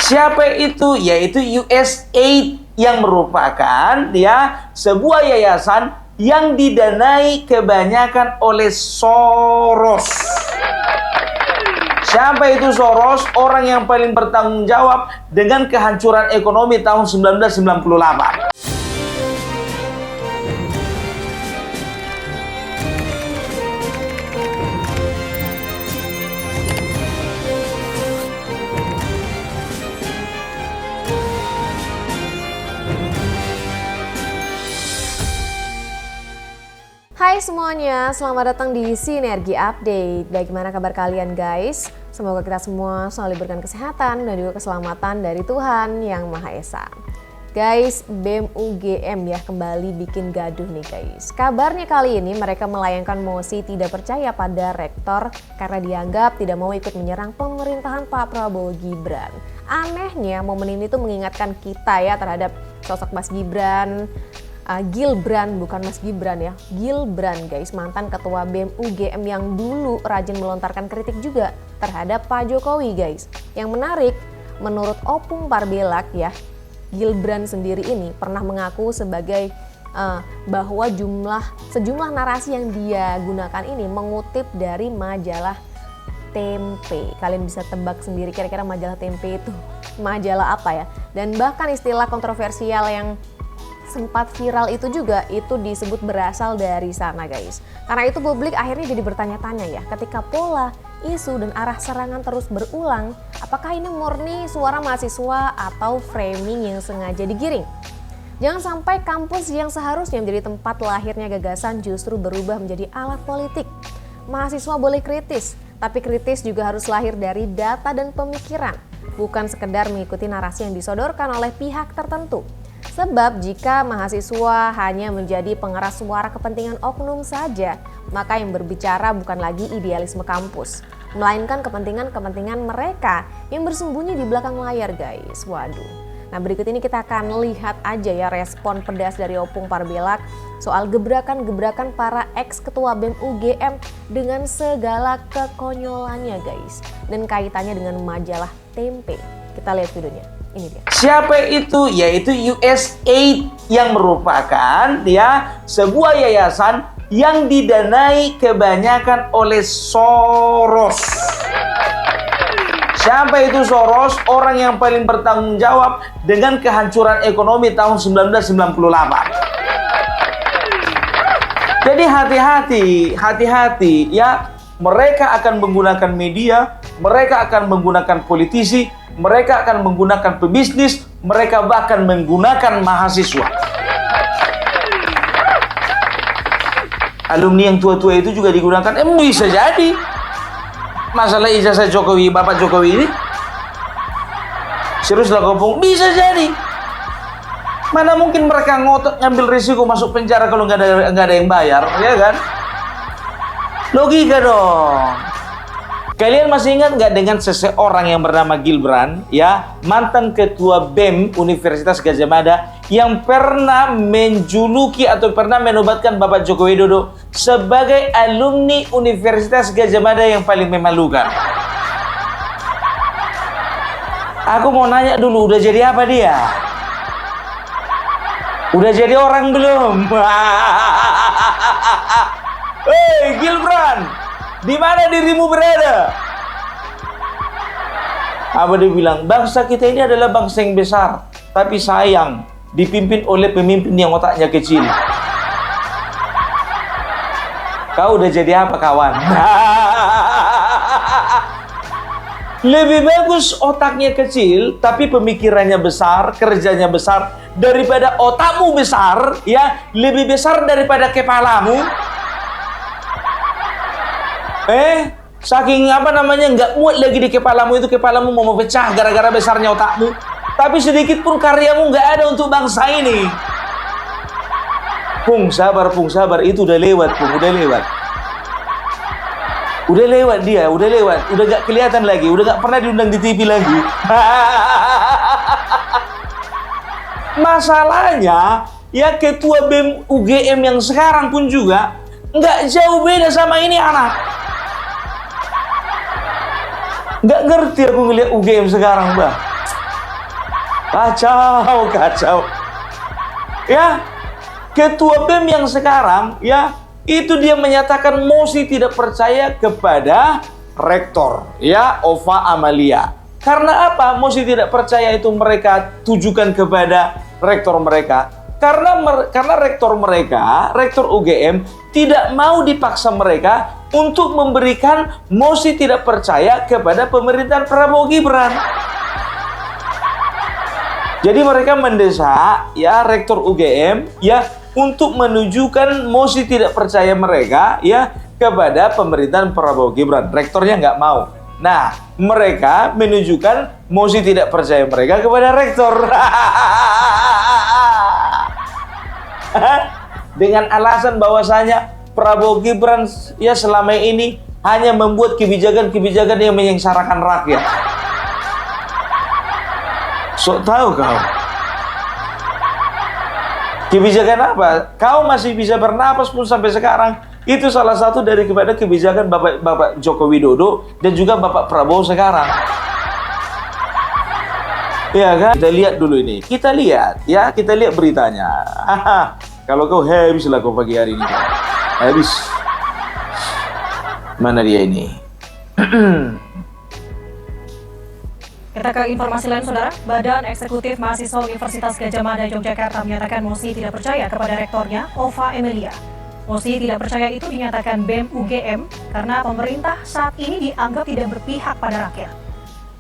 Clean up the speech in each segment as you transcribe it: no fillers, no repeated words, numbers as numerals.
Siapa itu? Yaitu USAID, yang merupakan sebuah yayasan yang didanai kebanyakan oleh Soros. Siapa itu Soros? Orang yang paling bertanggung jawab dengan kehancuran ekonomi tahun 1998. Hai semuanya, selamat datang di Sinergi Update. Bagaimana kabar kalian guys? Semoga kita semua selalu diberikan kesehatan dan juga keselamatan dari Tuhan Yang Maha Esa. Guys, BEM UGM kembali bikin gaduh nih guys. Kabarnya kali ini mereka melayangkan mosi tidak percaya pada rektor karena dianggap tidak mau ikut menyerang pemerintahan Pak Prabowo Gibran. Anehnya momen ini tuh mengingatkan kita terhadap sosok Mas Gibran. Gilbran, bukan Mas Gibran Gilbran guys, mantan ketua BEM UGM yang dulu rajin melontarkan kritik juga terhadap Pak Jokowi guys. Yang menarik, menurut Opung Parbelak Gilbran sendiri ini pernah mengaku sebagai bahwa sejumlah narasi yang dia gunakan ini mengutip dari majalah Tempe. Kalian bisa tebak sendiri kira-kira majalah Tempe itu majalah apa ya? Dan bahkan istilah kontroversial yang sempat viral itu juga itu disebut berasal dari sana guys. Karena itu publik akhirnya jadi bertanya-tanya ketika pola, isu dan arah serangan terus berulang, apakah ini murni suara mahasiswa atau framing yang sengaja digiring? Jangan sampai kampus yang seharusnya menjadi tempat lahirnya gagasan justru berubah menjadi alat politik. Mahasiswa boleh kritis, tapi kritis juga harus lahir dari data dan pemikiran, bukan sekedar mengikuti narasi yang disodorkan oleh pihak tertentu. Sebab jika mahasiswa hanya menjadi pengeras suara kepentingan oknum saja, maka yang berbicara bukan lagi idealisme kampus, melainkan kepentingan-kepentingan mereka yang bersembunyi di belakang layar guys. Waduh. Nah berikut ini kita akan lihat aja respon pedas dari Opung Parbelak soal gebrakan-gebrakan para ex-ketua BEM UGM dengan segala kekonyolannya guys. Dan kaitannya dengan majalah Tempe. Kita lihat videonya. Ini dia. Siapa itu? Yaitu USAID, yang merupakan sebuah yayasan yang didanai kebanyakan oleh Soros. Siapa itu Soros? Orang yang paling bertanggung jawab dengan kehancuran ekonomi tahun 1998. Jadi hati-hati mereka akan menggunakan media, mereka akan menggunakan politisi, mereka akan menggunakan pebisnis, mereka bahkan menggunakan mahasiswa. Alumni yang tua-tua itu juga digunakan, bisa jadi. Masalah ijazah Jokowi, Bapak Jokowi ini, serius lah Opung, bisa jadi. Mana mungkin mereka ngotot ngambil risiko masuk penjara kalau nggak ada yang bayar, ya kan? Logika dong. Kalian masih ingat nggak dengan seseorang yang bernama Gilbran, mantan ketua BEM Universitas Gadjah Mada yang pernah menjuluki atau pernah menobatkan Bapak Joko Widodo sebagai alumni Universitas Gadjah Mada yang paling memalukan. Aku mau nanya dulu, udah jadi apa dia? Udah jadi orang belum? Hei Gilbran, di mana dirimu berada? Apa dia bilang? Bangsa kita ini adalah bangsa yang besar, tapi sayang dipimpin oleh pemimpin yang otaknya kecil. Kau udah jadi apa kawan? Lebih bagus otaknya kecil, tapi pemikirannya besar, kerjanya besar, daripada otakmu besar, lebih besar daripada kepalamu. Saking nggak muat lagi di kepalamu itu, kepalamu mau pecah gara-gara besarnya otakmu. Tapi sedikit pun karyamu nggak ada untuk bangsa ini. Pung, sabar, itu udah lewat, udah lewat. Udah lewat dia, udah lewat. Udah nggak kelihatan lagi, udah nggak pernah diundang di TV lagi. Masalahnya, ketua BEM UGM yang sekarang pun juga nggak jauh beda sama ini anak. Nggak ngerti aku ngeliat UGM sekarang, Mbak. Kacau, kacau. Ya, ketua BEM yang sekarang, ya, itu dia menyatakan mosi tidak percaya kepada rektor, ya, Ova Amalia. Karena apa? Mosi tidak percaya itu mereka tujukan kepada rektor mereka. Karena rektor mereka, rektor UGM, tidak mau dipaksa mereka untuk memberikan mosi tidak percaya kepada pemerintahan Prabowo Gibran. Jadi mereka mendesak ya rektor UGM ya untuk menunjukkan mosi tidak percaya mereka ya kepada pemerintahan Prabowo Gibran. Rektornya nggak mau. Nah, mereka menunjukkan mosi tidak percaya mereka kepada rektor. Dengan alasan bahwasanya Prabowo Gibran ya selama ini hanya membuat kebijakan-kebijakan yang menyengsarakan rakyat. Sok tahu kau. Kebijakan apa? Kau masih bisa bernapas pun sampai sekarang. Itu salah satu dari kepada kebijakan Bapak Joko Widodo dan juga Bapak Prabowo sekarang. Ya kan? Kita lihat dulu ini. Kita lihat ya, kita lihat beritanya. Kalau kau habis lah kau pagi hari ini. Habis. Mana dia ini? Kita ke informasi lain, Saudara. Badan Eksekutif Mahasiswa Universitas Gadjah Mada Yogyakarta menyatakan mosi tidak percaya kepada rektornya, Ova Emilia. Mosi tidak percaya itu dinyatakan BEM UGM karena pemerintah saat ini dianggap tidak berpihak pada rakyat.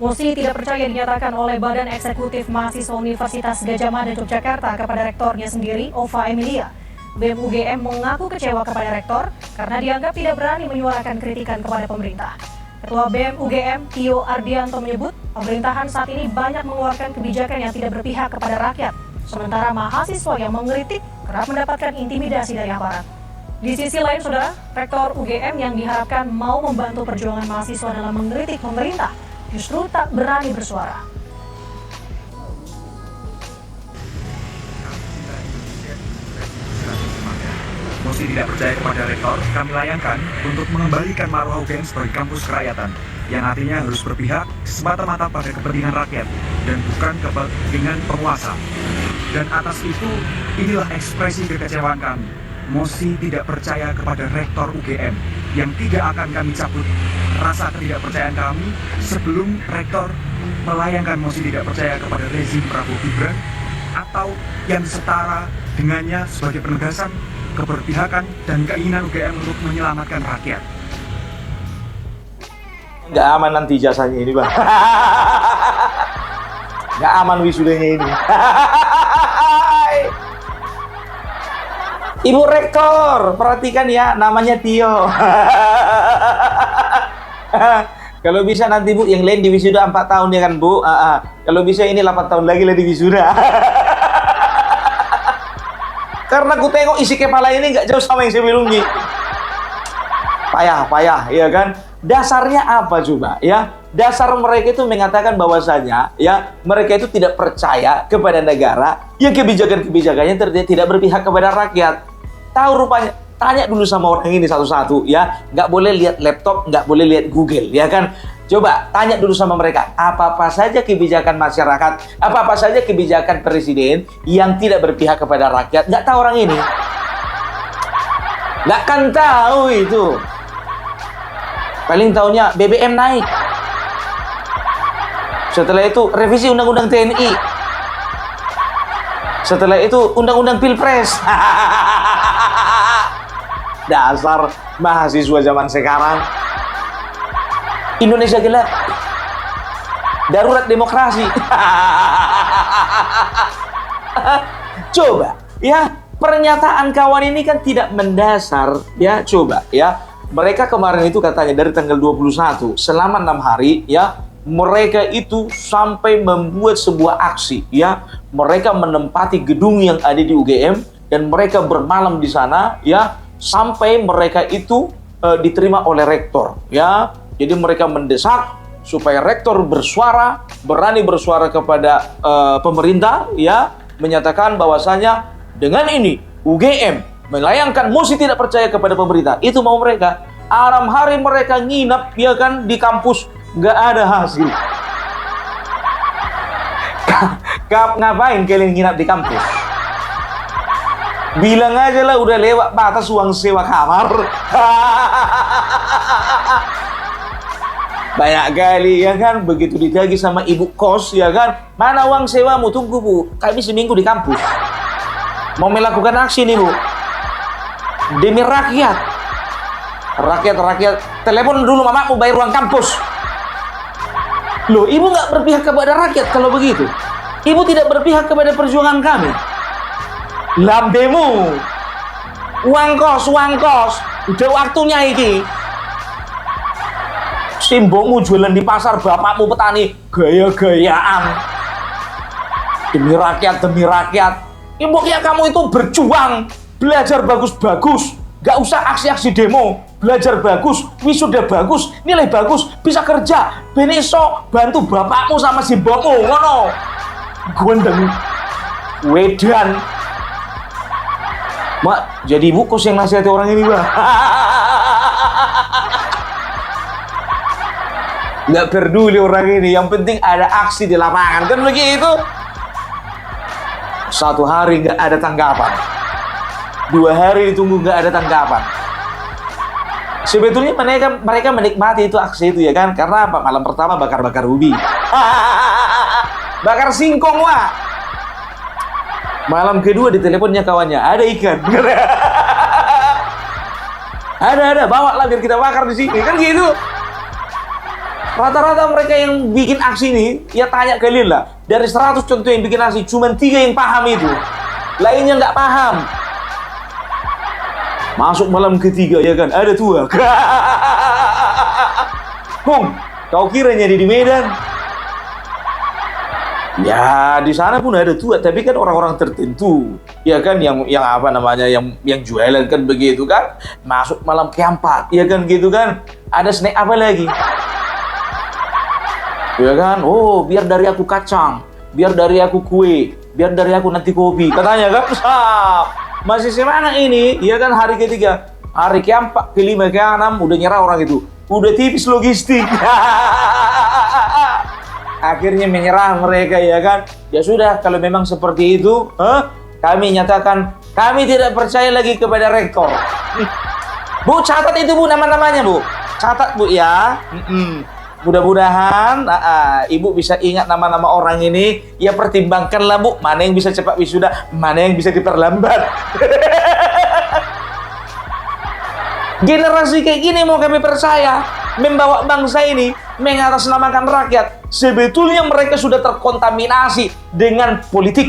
Mosi tidak percaya dinyatakan oleh Badan Eksekutif Mahasiswa Universitas Gadjah Mada Yogyakarta kepada rektornya sendiri, Ova Emilia. BEM UGM mengaku kecewa kepada rektor karena dianggap tidak berani menyuarakan kritikan kepada pemerintah. Ketua BEM UGM, Tio Ardianto menyebut, pemerintahan saat ini banyak mengeluarkan kebijakan yang tidak berpihak kepada rakyat, sementara mahasiswa yang mengkritik kerap mendapatkan intimidasi dari aparat. Di sisi lain, Saudara, Rektor UGM yang diharapkan mau membantu perjuangan mahasiswa dalam mengkritik pemerintah, justru tak berani bersuara. Mosi tidak percaya kepada rektor kami layangkan untuk mengembalikan marwah UGM sebagai kampus kerakyatan yang artinya harus berpihak semata-mata pada kepentingan rakyat dan bukan kepentingan penguasa. Dan atas itu, inilah ekspresi kekecewaan kami. Mosi tidak percaya kepada rektor UGM yang tidak akan kami cabut rasa ketidakpercayaan kami sebelum rektor melayangkan mosi tidak percaya kepada rezim Prabowo Gibran atau yang setara dengannya sebagai penegasan keberpihakan dan keinginan UGM untuk menyelamatkan rakyat. Nggak aman nanti jasanya ini, Bang. Nggak aman wisudanya ini. Ibu Rektor, perhatikan ya, namanya Tio. Kalau bisa nanti Bu, yang lain di wisuda 4 tahun ya kan Bu. Kalau bisa ini 8 tahun lagi lah di wisuda. Karena aku tengok isi kepala ini nggak jauh sama yang sebelumnya. Payah, ya kan? Dasarnya apa coba? Ya, dasar mereka itu mengatakan bahwasanya, ya, mereka itu tidak percaya kepada negara yang kebijakan-kebijakannya tidak berpihak kepada rakyat. Tahu rupanya? Tanya dulu sama orang ini satu-satu, ya. Nggak boleh lihat laptop, nggak boleh lihat Google, ya kan? Coba tanya dulu sama mereka, apa-apa saja kebijakan masyarakat, apa-apa saja kebijakan presiden yang tidak berpihak kepada rakyat. Nggak tahu orang ini. Nggak kan tahu itu. Paling tahunya BBM naik. Setelah itu revisi undang-undang TNI. Setelah itu undang-undang Pilpres. Dasar mahasiswa zaman sekarang. Indonesia gelap. Darurat demokrasi. Coba, ya, pernyataan kawan ini kan tidak mendasar, ya, coba, ya. Mereka kemarin itu katanya dari tanggal 21 selama 6 hari, ya, mereka itu sampai membuat sebuah aksi, ya. Mereka menempati gedung yang ada di UGM dan mereka bermalam di sana, ya, sampai mereka itu diterima oleh rektor, ya. Jadi mereka mendesak supaya rektor bersuara, berani bersuara kepada pemerintah, ya, menyatakan bahwasanya dengan ini UGM melayangkan mosi tidak percaya kepada pemerintah. Itu mau mereka. 6 hari mereka nginap, ya kan, di kampus, nggak ada hasil. Ngapain kalian nginap di kampus? Bilang aja lah udah lewat batas uang sewa kamar. Banyak kali ya kan, begitu ditagih sama ibu kos ya kan, mana uang sewamu, tunggu bu, kami seminggu di kampus mau melakukan aksi nih bu, demi rakyat. Rakyat, telepon dulu mamamu bayar uang kampus. Loh, ibu nggak berpihak kepada rakyat kalau begitu. Ibu tidak berpihak kepada perjuangan kami. Lambemu, uang kos, udah waktunya iki. Simbokmu jualan di pasar, bapakmu petani, gaya-gayaan. Demi rakyat. Ibu ya kamu itu berjuang, belajar bagus-bagus, gak usah aksi-aksi demo, belajar bagus, wisuda bagus, nilai bagus, bisa kerja, ben iso bantu bapakmu sama simbokmu, ngono. Gondeng, wedan. Mak, jadi ibu kos yang nasihati orang ini, Mbak. Nggak peduli orang ini, yang penting ada aksi di lapangan, kan begitu. Satu hari nggak ada tanggapan, 2 hari ditunggu nggak ada tanggapan. Sebetulnya mereka menikmati itu aksi itu ya kan, karena apa? Malam pertama bakar-bakar ubi, bakar singkong wah. Malam kedua di teleponnya kawannya, ada ikan. ada bawa lah biar kita bakar di sini, kan gitu. Rata-rata mereka yang bikin aksi ini, ya tanya kalian lah, dari 100 contoh yang bikin aksi, cuma 3 yang paham itu, lainnya nggak paham. Masuk malam ketiga ya kan, ada tua. Hong, kau kira jadi di Medan? Ya di sana pun ada tua, tapi kan orang-orang tertentu, ya kan, yang apa namanya, yang jualan kan begitu kan. Masuk malam keempat, ya kan gitu kan. Ada snack apa lagi? Ya kan, oh biar dari aku kacang, biar dari aku kue, biar dari aku nanti kopi, katanya kan. Masih semangat ini, ya kan, hari ketiga, hari keempat, kelima, keenam, udah nyerah orang itu, udah tipis logistik. Akhirnya menyerah mereka ya kan. Ya sudah, kalau memang seperti itu, kami nyatakan kami tidak percaya lagi kepada rektor. Bu, catat itu bu, nama-namanya bu, catat bu ya. Mudah-mudahan ibu bisa ingat nama-nama orang ini. Ya pertimbangkanlah bu, mana yang bisa cepat wisuda, mana yang bisa diperlambat. Generasi kayak gini mau kami percaya membawa bangsa ini, mengatasnamakan rakyat. Sebetulnya mereka sudah terkontaminasi dengan politik.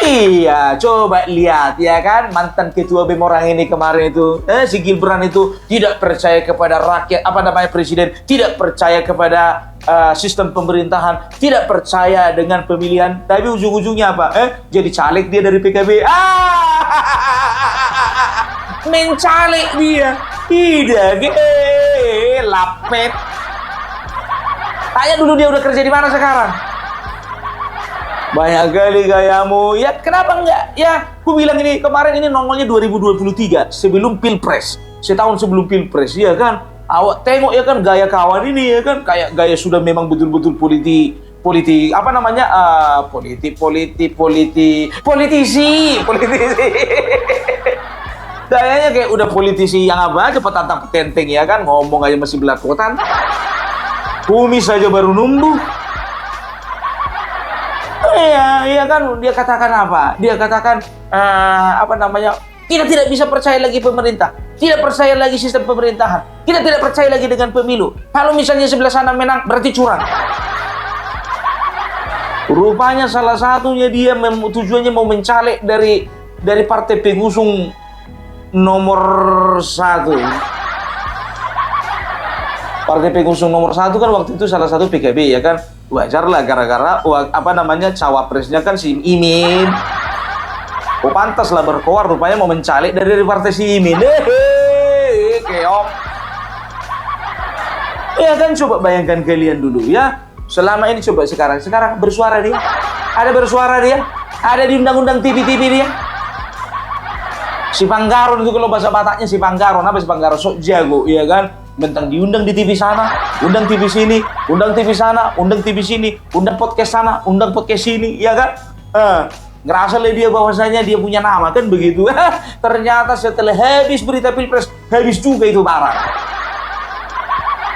Iya, coba lihat ya kan, mantan ketua BEM orang ini kemarin itu, si Gibran itu tidak percaya kepada rakyat, apa namanya, presiden, tidak percaya kepada sistem pemerintahan, tidak percaya dengan pemilihan, tapi ujung-ujungnya apa? Jadi caleg dia dari PKB. Mencalek dia, tidak lapet. Tanya dulu dia udah kerja di mana sekarang. Banyak kali gayamu, ya kenapa enggak? Ya, aku bilang ini, kemarin ini nongolnya 2023, sebelum Pilpres, setahun sebelum Pilpres, ya kan? Awak tengok ya kan, gaya kawan ini ya kan, kayak gaya sudah memang betul-betul politisi, apa namanya, politisi. Gayanya kayak udah politisi yang apa aja, petantang petenteng ya kan, ngomong aja masih belakotan, kumis saja baru numbuh. Iya kan, dia katakan apa? Dia katakan apa namanya? Kita tidak bisa percaya lagi pemerintah, tidak percaya lagi sistem pemerintahan, kita tidak percaya lagi dengan pemilu. Kalau misalnya sebelah sana menang, berarti curang. Rupanya salah satunya dia tujuannya mau mencalek dari partai pengusung nomor 1. Partai pengusung nomor 1 kan waktu itu salah satu PKB ya kan. Wajar lah, gara-gara apa namanya, cawapresnya kan si Imin. Oh pantas lah berkoar, rupanya mau mencalek dari partai si Imin. Keong. Ya kan, coba bayangkan kalian dulu ya. Selama ini coba sekarang bersuara dia. Ada bersuara dia. Ada di undang-undang TV-TV dia. Si Panggaron itu kalau bahasa Bataknya si Panggaron, apa si Panggaron? Sok jago, ya kan? Bentang diundang di TV sana, undang TV sini, undang TV sana, undang TV sini, undang podcast sana, undang podcast sini, ya kan? Ngerasa lah dia bahwasanya dia punya nama kan begitu. Ternyata setelah habis berita Pilpres, habis juga itu barang.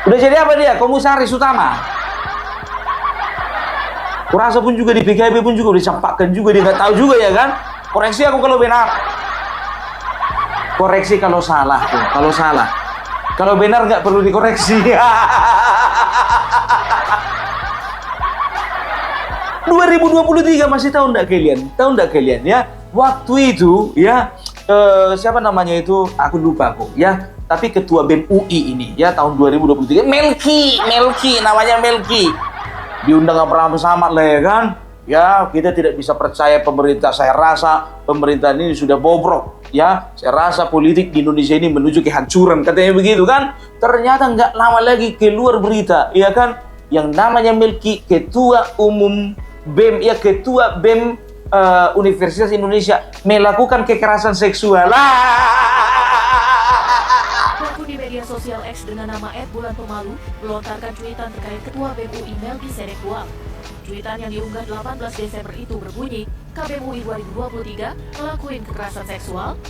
Udah jadi apa dia? Komisaris utama. Kurasa pun juga di PKB pun juga dicampakkan juga, dia nggak tahu juga ya kan? Koreksi aku kalau benar. Koreksi kalau salah tuh, kalau salah. Kalau benar nggak perlu dikoreksi. 2023 masih tahu nggak kalian? Tahu nggak kalian ya? Waktu itu ya siapa namanya itu? Aku lupa kok ya. Tapi ketua BEM UI ini ya tahun 2023 Melki namanya Melki. Diundang Abraham Samad lah ya kan? Ya kita tidak bisa percaya pemerintah. Saya rasa pemerintahan ini sudah bobrok ya. Saya rasa politik di Indonesia ini menuju kehancuran katanya begitu kan? Ternyata nggak lama lagi keluar berita ya kan? Yang namanya Melki ketua umum BEM ya ketua BEM Universitas Indonesia melakukan kekerasan seksual. Pelaku di media sosial X dengan nama @bulanpemalu melontarkan cuitan terkait ketua BEM UI Melki Sedekuang. Cuitan yang diunggah 18 Desember itu berbunyi, KBM UI 2023 ngelakuin kekerasan seksual.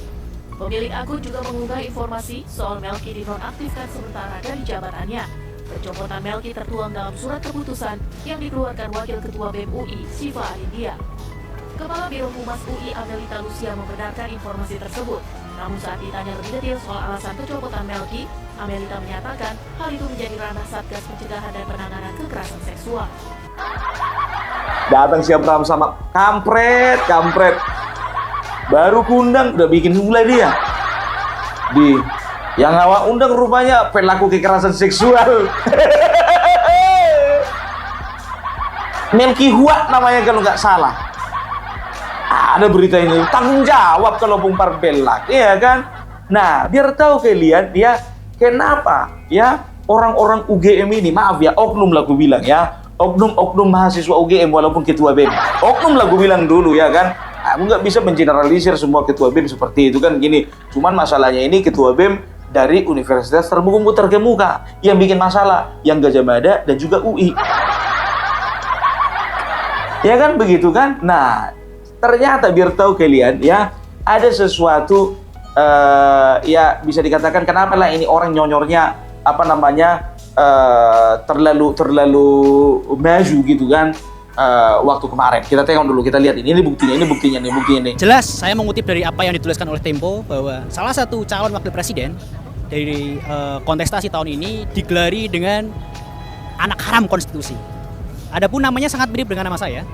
Pemilik akun juga mengunggah informasi soal Melki dinonaktifkan sementara dari jabatannya. Pencopotan Melki tertuang dalam surat keputusan yang dikeluarkan Wakil Ketua BEM UI, Siva Adindia. Kepala Biro Humas UI, Amelita Lucia membenarkan informasi tersebut. Namun saat ditanya lebih detail soal alasan pencopotan Melki, Amelita menyatakan hal itu menjadi ranah Satgas Pencegahan dan Penanganan Kekerasan Seksual. Datang si Abraham sama kampret. Baru kundang udah bikin mulai dia. Yang awak undang rupanya pelaku kekerasan seksual. Melki Hua namanya kalau nggak salah. Ada berita ini, tanggung jawab kalau Bungpar belak, iya kan? Nah, biar tahu kalian ya, kenapa ya orang-orang UGM ini, maaf ya, oknum lah gue bilang ya, oknum mahasiswa UGM walaupun ketua BEM, oknum lah gue bilang dulu ya kan? Aku nggak bisa mengeneralisir semua ketua BEM seperti itu kan gini. Cuman masalahnya ini ketua BEM dari universitas terkemuka yang bikin masalah, yang Gajah Mada dan juga UI. Ya kan begitu kan? Nah, ternyata biar tahu kalian ya, ada sesuatu ya bisa dikatakan kenapa lah ini orang nyonyornya apa namanya terlalu maju gitu kan. Waktu kemarin kita tengok dulu, kita lihat ini buktinya nih. Jelas saya mengutip dari apa yang dituliskan oleh Tempo bahwa salah satu calon wakil presiden dari kontestasi tahun ini digelari dengan anak haram konstitusi. Adapun namanya sangat mirip dengan nama saya.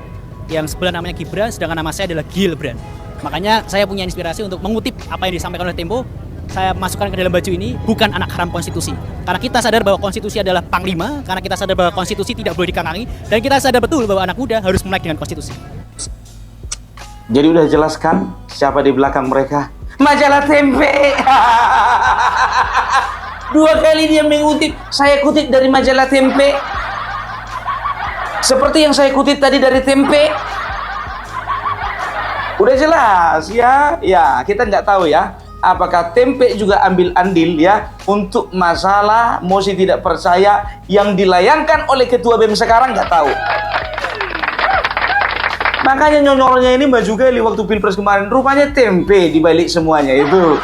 Yang sebelah namanya Gibran, sedangkan nama saya adalah Gilbran. Makanya saya punya inspirasi untuk mengutip apa yang disampaikan oleh Tempo. Saya masukkan ke dalam baju ini, bukan anak haram konstitusi. Karena kita sadar bahwa konstitusi adalah panglima, karena kita sadar bahwa konstitusi tidak boleh dikangkangi, dan kita sadar betul bahwa anak muda harus melek dengan konstitusi. Jadi udah jelaskan siapa di belakang mereka? Majalah Tempe. 2 kali dia mengutip, saya kutip dari majalah Tempe. Seperti yang saya kutip tadi dari Tempe. Udah jelas ya, kita nggak tahu ya. Apakah Tempe juga ambil andil ya untuk masalah mosi tidak percaya yang dilayangkan oleh ketua BEM sekarang, nggak tahu. Makanya nyonyornya ini maju kali waktu Pilpres kemarin. Rupanya Tempe dibalik semuanya itu.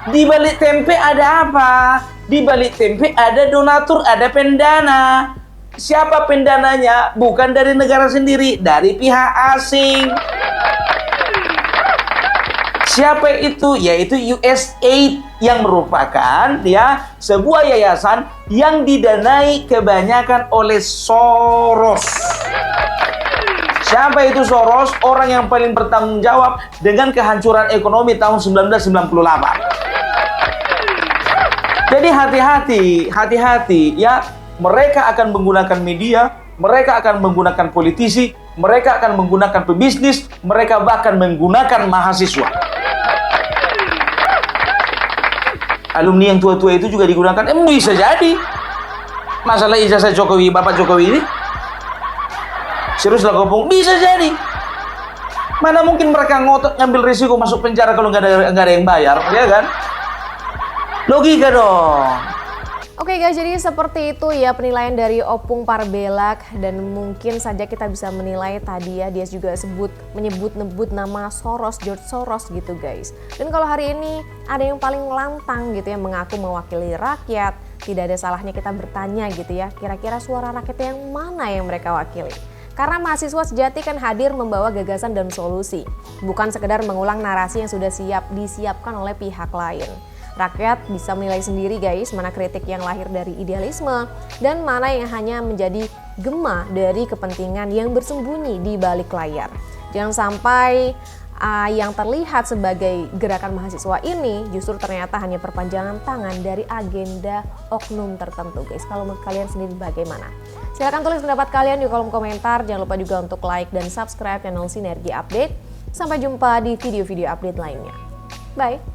Di balik Tempe ada apa? Di balik Tempe ada donatur, ada pendana. Siapa pendananya? Bukan dari negara sendiri, dari pihak asing. Siapa itu? Yaitu USAID yang merupakan ya sebuah yayasan yang didanai kebanyakan oleh Soros. Siapa itu Soros? Orang yang paling bertanggung jawab dengan kehancuran ekonomi tahun 1998. Jadi hati-hati ya, mereka akan menggunakan media, mereka akan menggunakan politisi, mereka akan menggunakan pebisnis, mereka bahkan menggunakan mahasiswa. Alumni yang tua-tua itu juga digunakan, bisa jadi. Masalah ijazah Jokowi, Bapak Jokowi ini, serius lah kopong, bisa jadi. Mana mungkin mereka ngotot ngambil risiko masuk penjara kalau nggak ada yang bayar, ya kan? Logika dong. Oke guys, jadi seperti itu ya penilaian dari Opung Parbelak, dan mungkin saja kita bisa menilai tadi ya, dia juga menyebut nama Soros, George Soros gitu guys. Dan kalau hari ini ada yang paling lantang gitu ya, mengaku mewakili rakyat, tidak ada salahnya kita bertanya gitu ya, kira-kira suara rakyat yang mana yang mereka wakili. Karena mahasiswa sejati kan hadir membawa gagasan dan solusi, bukan sekedar mengulang narasi yang sudah disiapkan oleh pihak lain. Rakyat bisa menilai sendiri guys, mana kritik yang lahir dari idealisme dan mana yang hanya menjadi gema dari kepentingan yang bersembunyi di balik layar. Jangan sampai yang terlihat sebagai gerakan mahasiswa ini justru ternyata hanya perpanjangan tangan dari agenda oknum tertentu guys. Kalau menurut kalian sendiri bagaimana? Silahkan tulis pendapat kalian di kolom komentar. Jangan lupa juga untuk like dan subscribe channel Sinergi Update. Sampai jumpa di video-video update lainnya. Bye!